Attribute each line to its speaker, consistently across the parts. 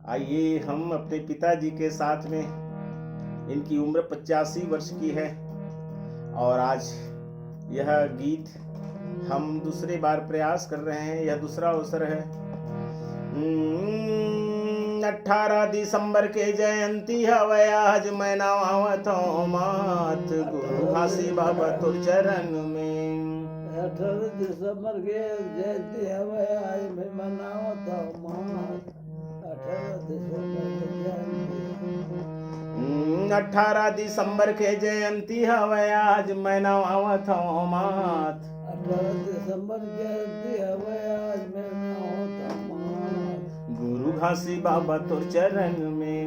Speaker 1: आइए हम अपने पिताजी के साथ में, इनकी उम्र 85 वर्ष की है और आज यह गीत हम दूसरी बार प्रयास कर रहे हैं। यह दूसरा अवसर है। 18 दिसंबर के जयंती हवै आज मैं नवावत माथ गुरु घासी बाबा तुर चरण में।
Speaker 2: 18 दिसंबर के जयंती हवै आज मैं मनावत माथ
Speaker 1: 18 दिसंबर के जयंती हवै आज मैं नवावत माथ
Speaker 2: 18 दिसंबर जयंती हवै आज मैं नवावत माथ
Speaker 1: गुरु घासी बाबा तुर चरण में।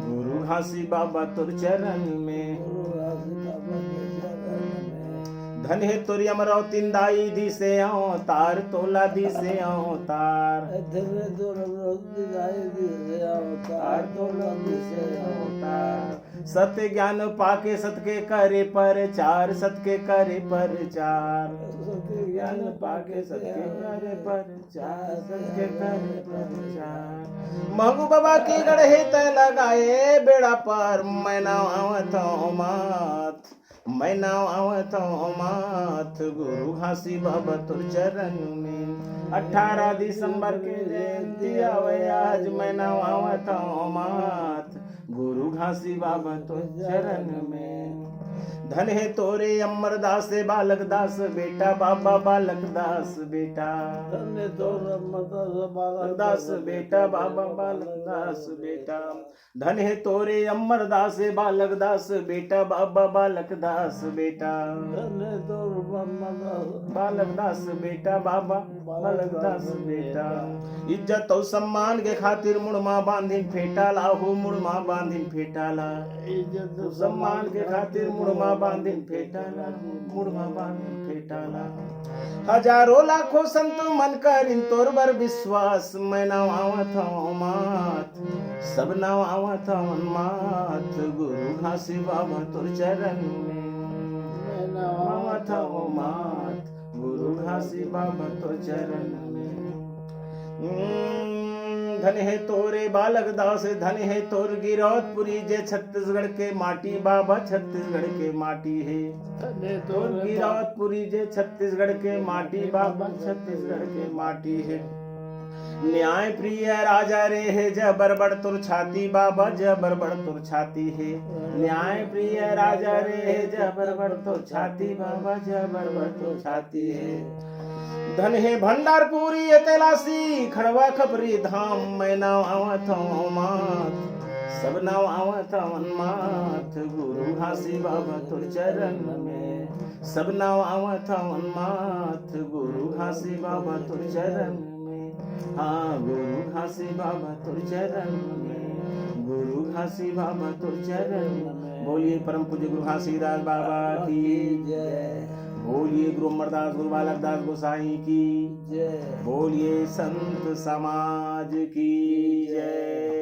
Speaker 1: गुरु घासी बाबा तुर चरण में। धन है तुर अमरावती दाई दी से अवतार तोला दी से अवतार सत्य ज्ञान पाके सत के करे प्रचार सत के करे प्रचार सत्य ज्ञान पाके सत के करे प्रचार सत के करे प्रचार। महबूब बाबा की गढ़े तय लगाए बेड़ा पर मैं नवावत माथ मैं नवावत माथ गुरु घासी बाबा तुर चरण में। 18 दिसंबर के जयंती हवै आज मैं नवावत माथ गुरु घासी बाबा तुर चरण में। धन है तोरे अमरदास बालक दास बेटा बाबा बालक दास बेटा।
Speaker 2: धन है तोरे अमरदास
Speaker 1: दास बेटा बाबा बालक दास बेटा। धन है तोरे अमरदास बालक दास बेटा बाबा बालक दास बेटा।
Speaker 2: धन है तोरे
Speaker 1: बालक दास बेटा बाबा बालक दास बेटा। इज्जत और सम्मान के खातिर मुड़मा बांधिन फेटाला हो मुड़मा बांधिन फेटाला।
Speaker 2: इज्जत
Speaker 1: सम्मान के खातिर मुड़मा बांधिन फेटाला मुड़मा बांधिन फेटाला। हजारों लाखों संत मन कर इन तोर बर विश्वास मैं नवावत माथ सब नवावत माथ गुरु घासी बाबा तुर चरण में। मैं नवावत माथ गुरु घासी बाबा तुर चरण में। धन है तोरे बालक दास धन है तोर गिरौतपुरी जे छत्तीसगढ़ के माटी बाबा छत्तीसगढ़ के माटी है। तोर गिरौतपुरी जे छत्तीसगढ़ के माटी बाबा छत्तीसगढ़ के माटी है। न्याय प्रिय राजा रे है जबर बड़ तुर छाती बाबा जबर बड़ तुर छाती है। न्याय प्रिय राजा रे है जबर बड़ तुर छाती बाबा जबर बड़ तुर छाती है। धन है भंडारपुरी तलासी खड़वा खपरी धाम मैं नवावत माथ सब नवावत माथ गुरु घासी बाबा तुर चरण में। सब नवावत माथ गुरु घासी बाबा तुर चरण में। हाँ गुरु घासी बाबा तुर चरण में। गुरु घासी बाबा तुर चरण में। बोलिए परम पूज्य गुरु घासीदास बाबा की जय। बोलिए गुरु अमरदास गुरु बालक दास गोसाई की जय। बोलिए संत समाज की जय।